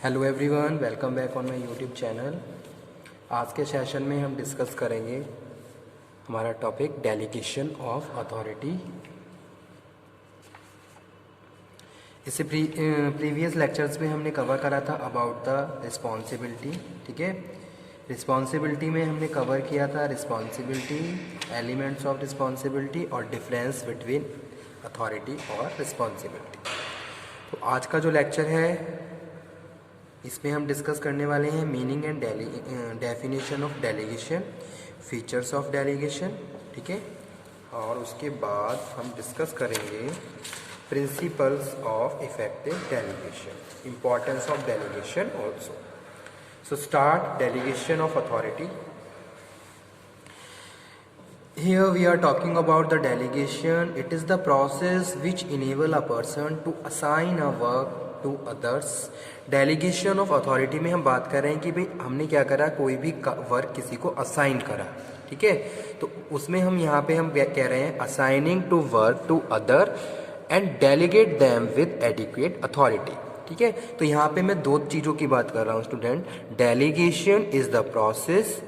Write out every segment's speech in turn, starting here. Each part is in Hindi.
Hello everyone, welcome back on my YouTube channel. आज के सेशन में हम डिस्कस करेंगे हमारा टॉपिक डेलीगेशन ऑफ अथॉरिटी। इससे प्रीवियस लेक्चर्स में हमने कवर करा था अबाउट द रिस्पॉन्सिबिलिटी। ठीक है, रिस्पॉन्सिबिलिटी में हमने कवर किया था रिस्पॉन्सिबिलिटी, एलिमेंट्स ऑफ रिस्पॉन्सिबिलिटी और डिफरेंस बिटवीन अथॉरिटी और रिस्पॉन्सिबिलिटी। तो आज का जो लेक्चर है इसमें हम डिस्कस करने वाले हैं meaning and definition of delegation, features of delegation. ठीक है, और उसके बाद हम डिस्कस करेंगे principles of effective delegation, importance of delegation also. So start delegation of authority. Here we are talking about the delegation. It is the process which enable a person to assign a work to others. Delegation of authority में हम बात कर रहे हैं कि भाई हमने क्या करा, कोई भी वर्क किसी को असाइन करा। ठीक है, तो उसमें हम यहाँ पे हम कह रहे हैं assigning to work to other and delegate them with adequate authority. ठीक है, तो यहाँ पे मैं दो चीज़ों की बात कर रहा हूँ student. Delegation is the process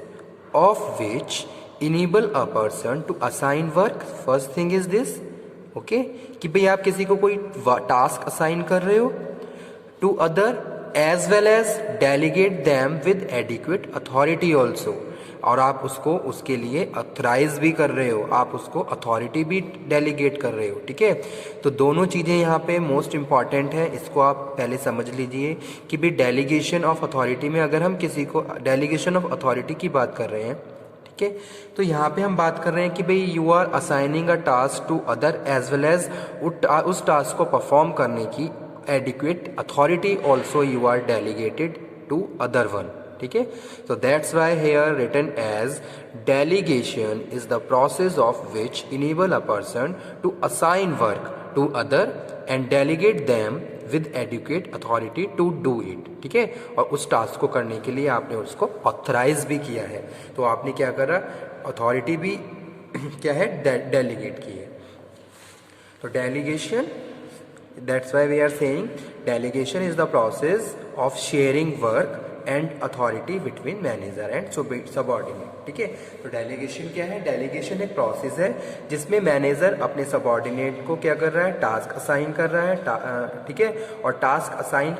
of which enable a person to assign work. first thing is this, okay, कि भाई आप किसी को कोई टास्क असाइन कर रहे हो to other as well as delegate them with adequate authority also, और आप उसको उसके लिए अथराइज भी कर रहे हो, आप उसको अथॉरिटी भी डेलीगेट कर रहे हो। ठीक है, तो दोनों चीज़ें यहाँ पे मोस्ट इम्पॉर्टेंट है, इसको आप पहले समझ लीजिए कि भाई डेलीगेशन ऑफ अथॉरिटी में अगर हम किसी को डेलीगेशन ऑफ अथॉरिटी की बात कर रहे हैं, ठीक है, तो यहाँ पे हम बात कर रहे हैं कि भाई you are assigning a task to other as well as उस टास्क को परफॉर्म करने की adequate authority also you are delegated to other one. ठीक है, तो that's why here written as delegation is the process of which enable a person to assign work to other and delegate them with adequate authority to do it. ठीक है, और उस टास्क को करने के लिए आपने उसको ऑथराइज भी किया है, तो आपने क्या करा, अथॉरिटी भी क्या है, डेलीगेट की है। तो delegation, that's why we are saying delegation is the process of sharing work and authority between manager and subordinate. ठीक है, तो डेलीगेशन क्या है, डेलीगेशन एक प्रोसेस है जिसमें मैनेजर अपने सबऑर्डिनेट को क्या कर रहा है, टास्क असाइन कर रहा है। ठीक है, और टास्क असाइन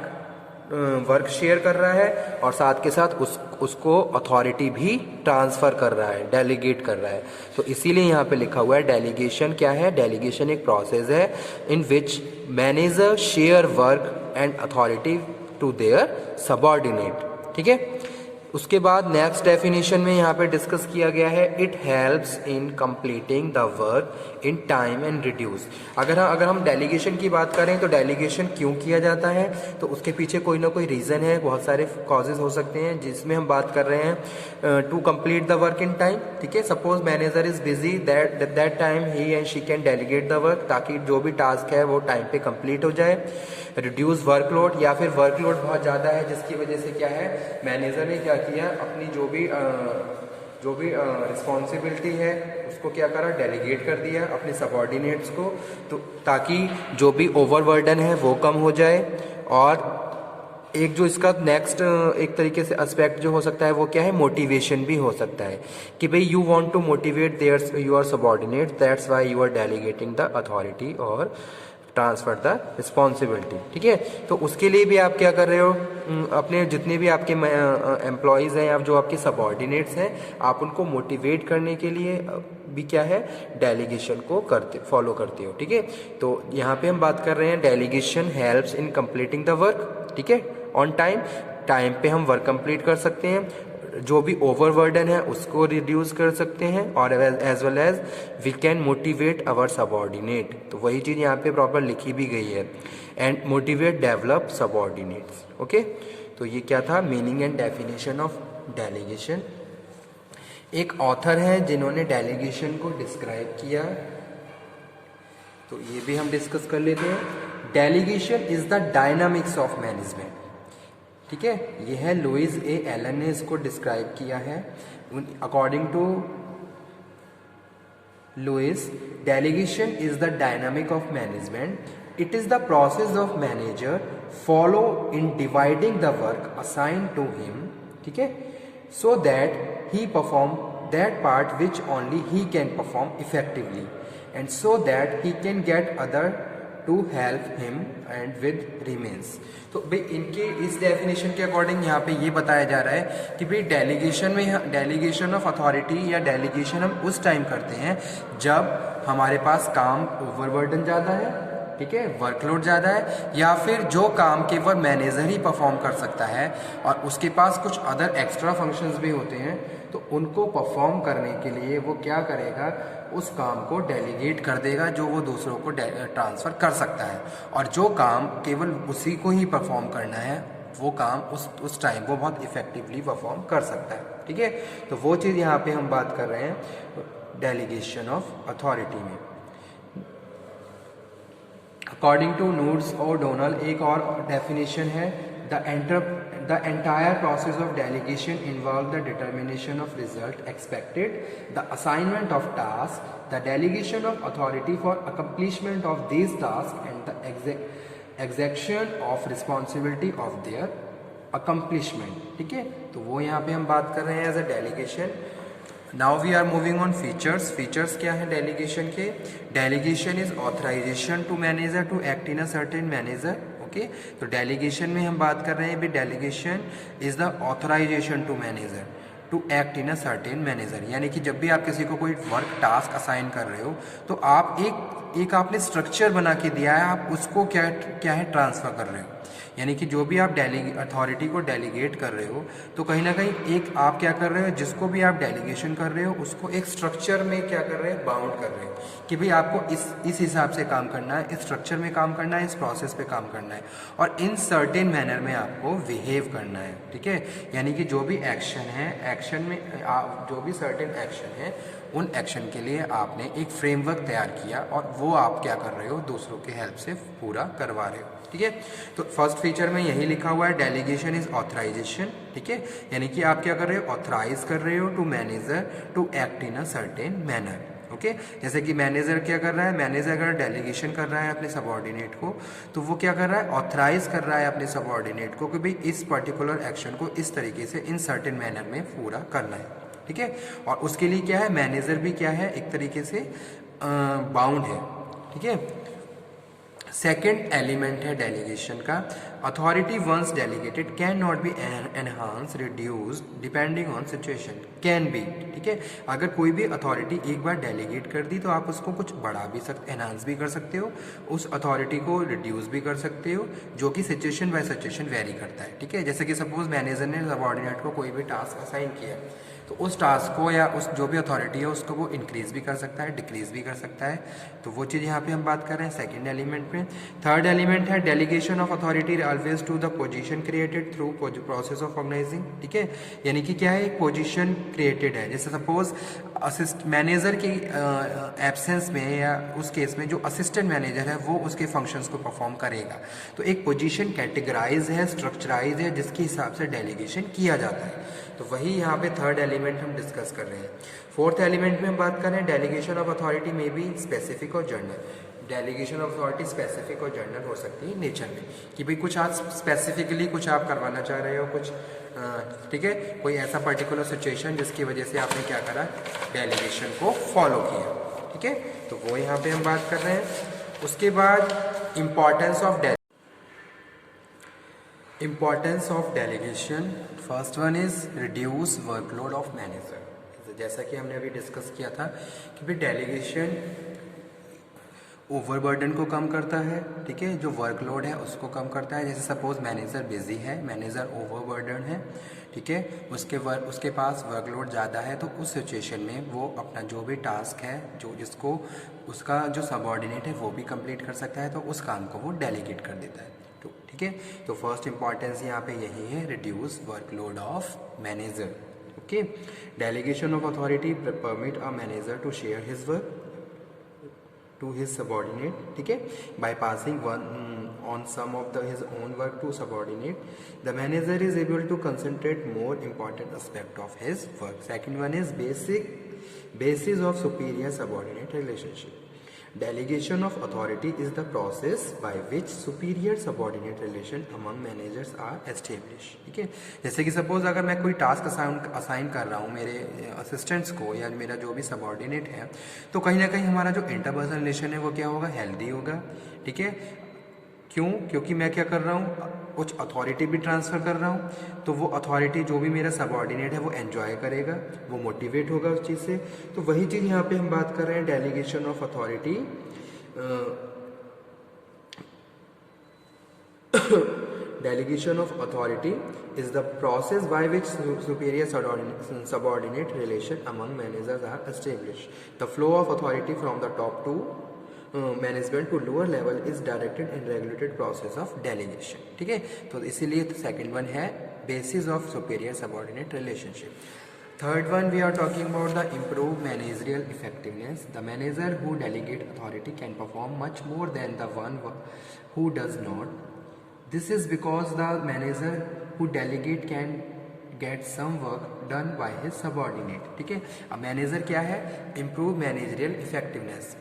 वर्क शेयर कर रहा है और साथ के साथ उसको अथॉरिटी भी ट्रांसफ़र कर रहा है, डेलीगेट कर रहा है। तो इसीलिए यहाँ पे लिखा हुआ है डेलीगेशन क्या है, डेलीगेशन एक प्रोसेस है in which manager share work and authority to their subordinate. ठीक है, उसके बाद नेक्स्ट डेफिनेशन में यहाँ पे डिस्कस किया गया है it helps in completing the work in time and reduce. अगर हम डेलीगेशन की बात करें तो डेलीगेशन क्यों किया जाता है, तो उसके पीछे कोई ना कोई रीज़न है, बहुत सारे कॉजेज हो सकते हैं, जिसमें हम बात कर रहे हैं to complete the work in time. ठीक है, suppose manager is busy, that time ही and she can delegate the work, ताकि जो भी टास्क है वो टाइम पे कंप्लीट हो जाए। रिड्यूस वर्कलोड, या फिर वर्कलोड बहुत ज़्यादा है जिसकी वजह से क्या है, मैनेजर ने क्या किया, अपनी जो भी रिस्पॉन्सिबिलिटी है उसको क्या करा, डेलीगेट कर दिया अपने सबऑर्डिनेट्स को, तो ताकि जो भी ओवरबर्डन है वो कम हो जाए। और एक जो इसका नेक्स्ट एक तरीके से एस्पेक्ट जो हो सकता है वो क्या है, मोटिवेशन भी हो सकता है कि भाई you want to motivate their your subordinate, that's why you are delegating the authority और ट्रांसफर द रिस्पॉन्सिबिलिटी। ठीक है, तो उसके लिए भी आप क्या कर रहे हो, अपने जितने भी आपके एम्प्लॉयज़ हैं या जो आपके सबऑर्डिनेट्स हैं, आप उनको मोटिवेट करने के लिए भी क्या है, डेलीगेशन को फॉलो करते हो। ठीक है, तो यहाँ पे हम बात कर रहे हैं delegation helps in completing the work. ठीक है, ऑन टाइम पे हम वर्क कंप्लीट कर सकते हैं, जो भी ओवरबर्डन है उसको रिड्यूस कर सकते हैं, और as well as we can motivate our subordinate. तो वही चीज़ यहाँ पे प्रॉपर लिखी भी गई है, and motivate develop subordinates. Okay, तो ये क्या था, meaning and definition of delegation. एक ऑथर है जिन्होंने डेलीगेशन को डिस्क्राइब किया, तो ये भी हम डिस्कस कर लेते हैं। Delegation is the dynamics of management. ठीक है, ये है लुइस ए एलन ने इसको डिस्क्राइब किया है। According to Lewis, delegation is the dynamic of management It is the process of manager follow in dividing the work assigned to him, ठीक है, so that he perform that part which only he can perform effectively and so that he can get other to help him and with remains. तो भाई इनके इस डेफिनेशन के अकॉर्डिंग यहाँ पे ये बताया जा रहा है कि भाई डेलीगेशन में डेलीगेशन ऑफ अथॉरिटी या डेलीगेशन हम उस टाइम करते हैं जब हमारे पास काम ओवरबर्डन ज़्यादा है, ठीक है, वर्कलोड ज़्यादा है, या फिर जो काम केवल मैनेजर ही परफॉर्म कर सकता है और उसके पास कुछ अदर एक्स्ट्रा फंक्शंस भी होते हैं, तो उनको परफॉर्म करने के लिए वो क्या करेगा, उस काम को डेलीगेट कर देगा जो वो दूसरों को ट्रांसफ़र कर सकता है, और जो काम केवल उसी को ही परफॉर्म करना है वो काम उस टाइम वो बहुत इफेक्टिवली परफॉर्म कर सकता है, ठीक है। तो वो चीज़ यहाँ पे हम बात कर रहे हैं डेलीगेशन ऑफ अथॉरिटी में। अकॉर्डिंग टू नूड्स और डोनल एक और डेफिनेशन है, the entire process of delegation involves the determination of result expected, the assignment of tasks, the delegation of authority for accomplishment of these tasks and the execution of responsibility of their accomplishment, ठीक है। तो वो यहाँ पे हम बात कर रहे हैं as a delegation. Now we are moving on features. Features क्या है डेलीगेशन के? Delegation is authorisation to manager to act in a certain manager, okay. तो डेलीगेशन में हम बात कर रहे हैं भी delegation is the authorisation to manager to act in a certain manager, यानी कि जब भी आप किसी को कोई वर्क टास्क असाइन कर रहे हो तो आप एक आपने स्ट्रक्चर बना के दिया है, आप उसको क्या है ट्रांसफ़र कर रहे हो, यानी कि जो भी आप अथॉरिटी को डेलीगेट कर रहे हो तो कहीं ना कहीं एक आप क्या कर रहे हो, जिसको भी आप डेलीगेशन कर रहे हो उसको एक स्ट्रक्चर में क्या कर रहे हैं, बाउंड कर रहे हो कि भाई आपको इस हिसाब से काम करना है, इस स्ट्रक्चर में काम करना है, इस प्रोसेस पे काम करना है और इन सर्टेन मैनर में आपको बिहेव करना है, ठीक है। यानी कि जो भी एक्शन है, एक्शन में जो भी सर्टेन एक्शन है उन एक्शन के लिए आपने एक फ्रेमवर्क तैयार किया और वो आप क्या कर रहे हो, दूसरों के हेल्प से पूरा करवा रहे हो, ठीक है। तो फर्स्ट फीचर में यही लिखा हुआ है, डेलीगेशन इज ऑथराइजेशन, ठीक है, यानी कि आप क्या कर रहे हो, ऑथराइज कर रहे हो to manager to act in a certain manner, okay. जैसे कि मैनेजर क्या कर रहा है, मैनेजर अगर डेलीगेशन कर रहा है अपने सबऑर्डिनेट को तो वो क्या कर रहा है, ऑथराइज कर रहा है अपने सबऑर्डिनेट को कि भाई इस पर्टिकुलर एक्शन को इस तरीके से इन सर्टेन मैनर में पूरा करना है, ठीक है। और उसके लिए क्या है, मैनेजर भी क्या है, एक तरीके से बाउंड है, ठीक है। सेकेंड एलिमेंट है डेलीगेशन का, authority once delegated can not be enhance reduce depending on situation, can be, ठीक है। अगर कोई भी अथॉरिटी एक बार डेलीगेट कर दी तो आप उसको कुछ बढ़ा भी सकते, एनहांस भी कर सकते हो, उस अथॉरिटी को रिड्यूस भी कर सकते हो, जो कि सिचुएशन बाय सिचुएशन वेरी करता है, ठीक है। जैसे कि सपोज मैनेजर ने सबऑर्डिनेट को कोई भी टास्क असाइन किया तो उस टास्क को या उस जो भी अथॉरिटी है उसको वो इंक्रीज भी कर सकता है, डिक्रीज भी कर सकता है, तो वो चीज़ यहाँ पे हम बात कर रहे हैं सेकंड एलिमेंट में। थर्ड एलिमेंट है delegation of authority always to the position created through process of organising, ठीक है। यानी कि क्या है, एक पोजीशन क्रिएटेड है, जैसे सपोज मैनेजर की एब्सेंस में या उस केस में जो असिस्टेंट मैनेजर है वो उसके फंक्शंस को परफॉर्म करेगा, तो एक पोजीशन कैटेगराइज है, स्ट्रक्चराइज है, जिसके हिसाब से डेलीगेशन किया जाता है, तो वही यहाँ पे थर्ड एलिमेंट हम डिस्कस कर रहे हैं। फोर्थ एलिमेंट में हम बात कर रहे हैं डेलीगेशन ऑफ अथॉरिटी में भी स्पेसिफिक और general. Delegation of authority specific और जनरल हो सकती है नेचर में, कि भाई कुछ आप स्पेसिफिकली कुछ आप करवाना चाह रहे हो, कुछ ठीक है, कोई ऐसा पर्टिकुलर सिचुएशन जिसकी वजह से आपने क्या करा, डेलीगेशन को फॉलो किया, ठीक है। तो वो यहाँ पे हम बात कर रहे हैं। उसके बाद importance of delegation, first one is reduce workload of manager. जैसा कि हमने अभी डिस्कस किया था कि भाई डेलीगेशन ओवरबर्डन को कम करता है, ठीक है, जो वर्कलोड है उसको कम करता है। जैसे सपोज मैनेजर बिजी है, मैनेजर ओवरबर्डन है, ठीक है, उसके पास वर्कलोड ज़्यादा है, तो उस सिचुएशन में वो अपना जो भी टास्क है जो जिसको उसका जो सबऑर्डिनेट है वो भी कंप्लीट कर सकता है, तो उस काम को वो डेलीगेट कर देता है, तो ठीक है। तो फर्स्ट इंपॉर्टेंस यहाँ पे यही है, reduce workload of manager, okay. Delegation of authority permit a manager to share his work to his subordinate, ठीक है, by passing on some of his own work to subordinate, the manager is able to concentrate more important aspect of his work. Second one is basis of superior subordinate relationship. Delegation of authority is the process by which superior subordinate relation among managers are establish. ठीक है, जैसे कि सपोज अगर मैं कोई टास्क असाइन कर रहा हूँ मेरे असिस्टेंट्स को या मेरा जो भी सबॉर्डिनेट है, तो कहीं ना कहीं हमारा जो इंटरपर्सनल रिलेशन है वो क्या होगा, हेल्दी होगा। ठीक है, क्यों? क्योंकि मैं क्या कर रहा हूँ, कुछ अथॉरिटी भी ट्रांसफ़र कर रहा हूँ, तो वो अथॉरिटी जो भी मेरा सबॉर्डिनेट है वो एंजॉय करेगा, वो मोटिवेट होगा उस चीज़ से। तो वही चीज़ यहाँ पे हम बात कर रहे हैं, delegation of authority. Delegation of authority is the process by which superior subordinate relation among managers are established. The flow of authority from the top to management to lower level is directed and regulated process of delegation. ठीक है, तो इसीलिए सेकंड वन है basis of superior subordinate relationship. Third one we are talking about the improve managerial effectiveness. The manager who delegate authority can perform much more than the one who does not. This is because the manager who delegate can get some work done by his subordinate। ठीक है, अब मैनेजर क्या है, इम्प्रूव मैनेजरियल इफेक्टिवनेस।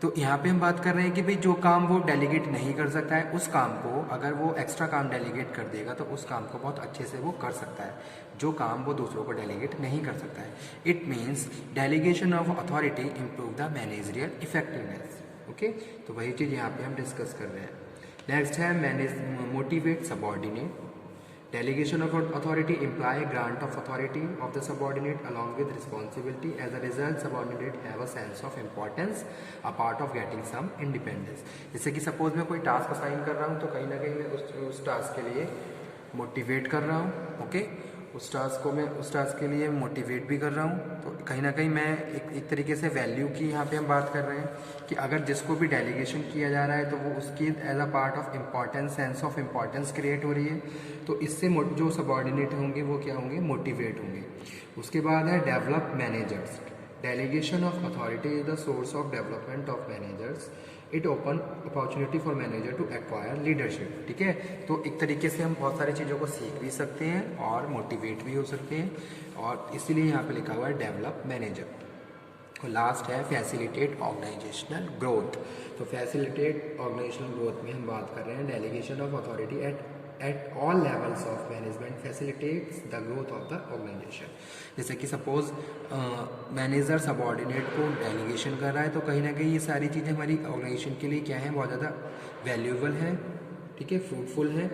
तो यहाँ पे हम बात कर रहे हैं कि भाई जो काम वो डेलीगेट नहीं कर सकता है, उस काम को अगर वो एक्स्ट्रा काम डेलीगेट कर देगा तो उस काम को बहुत अच्छे से वो कर सकता है, जो काम वो दूसरों को डेलीगेट नहीं कर सकता है। It means delegation of authority improve the managerial effectiveness. Okay, तो वही चीज़ यहाँ पे हम डिस्कस कर रहे हैं। नेक्स्ट है manage motivate subordinate. Delegation of authority imply grant of authority of the subordinate along with responsibility. As a result, subordinate have a sense of importance, a part of getting some independence. जैसे कि सपोज मैं कोई टास्क असाइन कर रहा हूँ, तो कहीं ना कहीं मैं उस टास्क के लिए मोटिवेट कर रहा हूँ। ओके, उस टास्क के लिए मोटिवेट भी कर रहा हूँ, तो कहीं ना कहीं मैं एक तरीके से वैल्यू की यहाँ पे हम बात कर रहे हैं कि अगर जिसको भी डेलीगेशन किया जा रहा है तो वो उसकी as a part of importance, sense of importance create हो रही है, तो इससे जो सबॉर्डिनेट होंगे वो क्या होंगे, मोटिवेट होंगे। उसके बाद है develop managers. Delegation of authority is the source of development of managers. It open opportunity for manager to acquire leadership. ठीक है, तो एक तरीके से हम बहुत सारी चीज़ों को सीख भी सकते हैं और मोटिवेट भी हो सकते हैं, और इसीलिए यहाँ पे लिखा हुआ है डेवलप मैनेजर। और लास्ट है फैसिलिटेट ऑर्गेनाइजेशनल ग्रोथ। तो फैसिलिटेट ऑर्गेनाइजेशनल ग्रोथ में हम बात कर रहे हैं delegation of authority at all levels of management facilitates the growth of the organisation. जैसे कि सपोज मैनेजर सबऑर्डिनेट को डेलीगेशन कर रहा है, तो कहीं ना कहीं ये सारी चीज़ें हमारी ऑर्गेनाइजेशन के लिए क्या है, बहुत ज़्यादा वैल्यूएबल है। ठीक है, फ्रूटफुल है,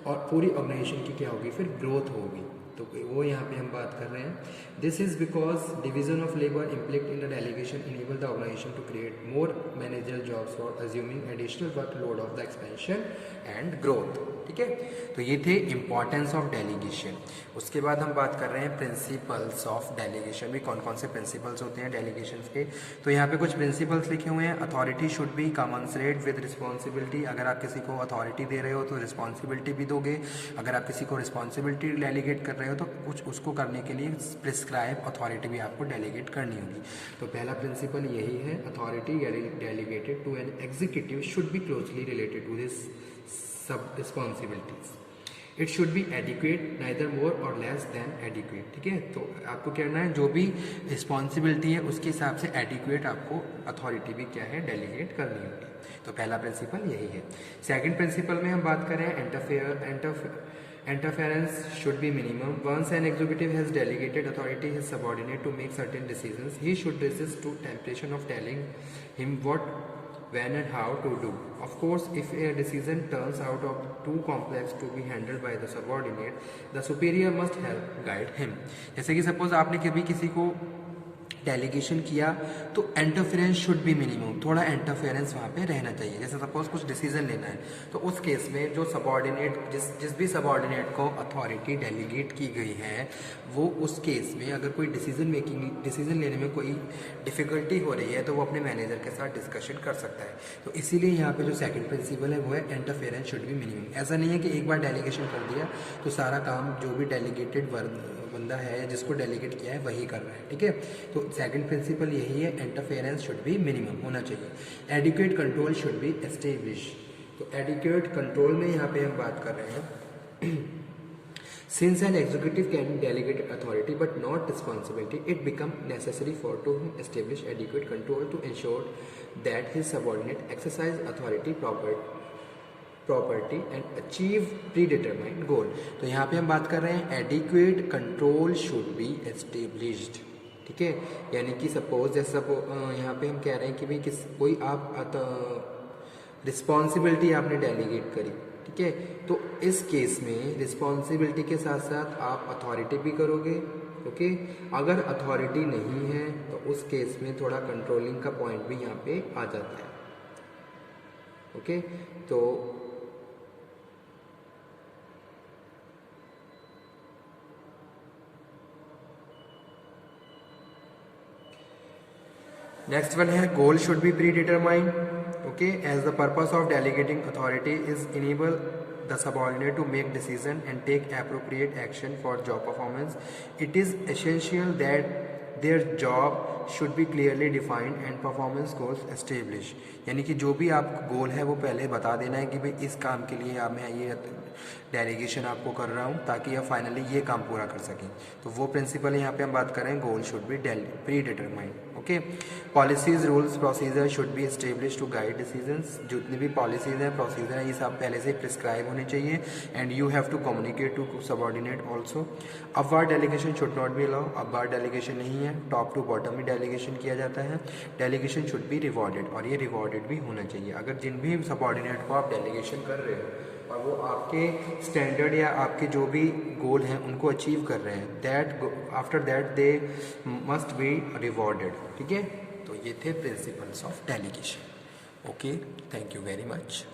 और पूरी ऑर्गेनाइजेशन की क्या होगी, फिर ग्रोथ होगी। तो वो यहाँ पे हम बात कर रहे हैं। This is because division of labour implicit in the delegation enable the organisation to create more managerial jobs for assuming additional workload of the expansion and growth. ठीक है, तो ये थे इंपॉर्टेंस ऑफ डेलीगेशन। उसके बाद हम बात कर रहे हैं प्रिंसिपल्स ऑफ डेलीगेशन भी, कौन कौन से प्रिंसिपल्स होते हैं डेलीगेशन के। तो यहाँ पे कुछ प्रिंसिपल्स लिखे हुए हैं। Authority should be commensurate with responsibility. अगर आप किसी को अथॉरिटी दे रहे हो तो रिस्पॉन्सिबिलिटी भी दोगे। अगर आप किसी को रिस्पॉन्सिबिलिटी डेलीगेट कर रहे हो तो कुछ उसको करने के लिए प्रिस्क्राइब अथॉरिटी भी आपको डेलीगेट करनी होगी। तो पहला प्रिंसिपल यही है, authority delegated to an executive should be closely related to this सब responsibilities. It should be adequate, neither more or less then adequate. ठीक है, तो आपको कहना है जो भी रिस्पॉन्सिबिलिटी है उसके हिसाब से एडिक्वेट आपको अथॉरिटी भी क्या है, डेलीगेट करनी होगी। तो पहला प्रिंसिपल यही है। सेकंड प्रिंसिपल में हम बात करें interference should be minimum. Once an executive has delegated authority his subordinate to make certain decisions, he should resist to temptation of telling him what, when and how to do. Of course, if a decision turns out of too complex to be handled by the subordinate, the superior must help guide him. जैसे कि सपोज आपने कभी किसी को डेलीगेशन किया तो इंटरफेरेंस शुड बी मिनिमम, थोड़ा इंटरफेरेंस वहाँ पे रहना चाहिए। जैसे सपोज कुछ डिसीजन लेना है तो उस केस में जो सबऑर्डिनेट जिस भी सबऑर्डिनेट को अथॉरिटी डेलीगेट की गई है वो उस केस में अगर कोई डिसीजन लेने में कोई डिफ़िकल्टी हो रही है तो वो अपने मैनेजर के साथ डिस्कशन कर सकता है। तो इसीलिए यहाँ पे जो सेकंड प्रिंसिपल है वो है इंटरफेरेंस शुड बी मिनिमम। ऐसा नहीं है कि एक बार डेलीगेशन कर दिया तो सारा काम जो भी डेलीगेटेड बंदा है जिसको डेलीगेट किया है वही कर रहा है। ठीक है, तो सेकंड प्रिंसिपल यही है, इंटरफेरेंस शुड बी मिनिमम होना चाहिए। Adequate control should be establish. तो एडिक्वेट कंट्रोल में यहाँ पे हम बात कर रहे हैं Since an executive can delegate authority but not responsibility, it becomes necessary for to establish adequate control to ensure that his subordinate exercise authority property and achieve predetermined goal. तो यहाँ पे हम बात कर रहे हैं adequate control should be established, ठीक है। यानी कि सपोज जैसे यहाँ पे हम कह रहे हैं कि भाई कोई आप रिस्पॉन्सिबिलिटी आपने डेलीगेट करी, ठीक है, तो इस केस में रिस्पॉन्सिबिलिटी के साथ साथ आप अथॉरिटी भी करोगे, ओके। अगर अथॉरिटी नहीं है तो उस केस में थोड़ा कंट्रोलिंग का पॉइंट भी यहाँ पे आ जाता है, ओके। तो नेक्स्ट वन है goal should be predetermined, okay, as the purpose of delegating authority is enable the subordinate to make decision and take appropriate action for job performance. It is essential that their job should be clearly defined and performance goals established. यानी कि जो भी आप गोल है वो पहले बता देना है कि भाई इस काम के लिए मैं ये डेलीगेशन आपको कर रहा हूँ ताकि आप फाइनली ये काम पूरा कर सकें। तो वो प्रिंसिपल यहाँ पे हम बात कर रहे हैं, goal should be predetermined, okay. Policies rules procedure should be establish to guide decisions. जितनी भी पॉलिसीज हैं प्रोसीजर हैं ये सब पहले से प्रिस्क्राइब होने चाहिए and you have to communicate to subordinate also. Upward delegation should not be allow, upward delegation नहीं है, टॉप टू बॉटम में डेलीगेशन किया जाता है। डेलीगेशन शुड बी रिवॉर्डेड, और ये रिवॉर्डेड भी होना चाहिए। अगर जिन भी सबऑर्डिनेट को आप डेलीगेशन कर रहे हो और वो आपके स्टैंडर्ड या आपके जो भी गोल हैं उनको अचीव कर रहे हैं, that after that they must be rewarded, ठीक है। तो ये थे principles of delegation, okay. Thank you very much.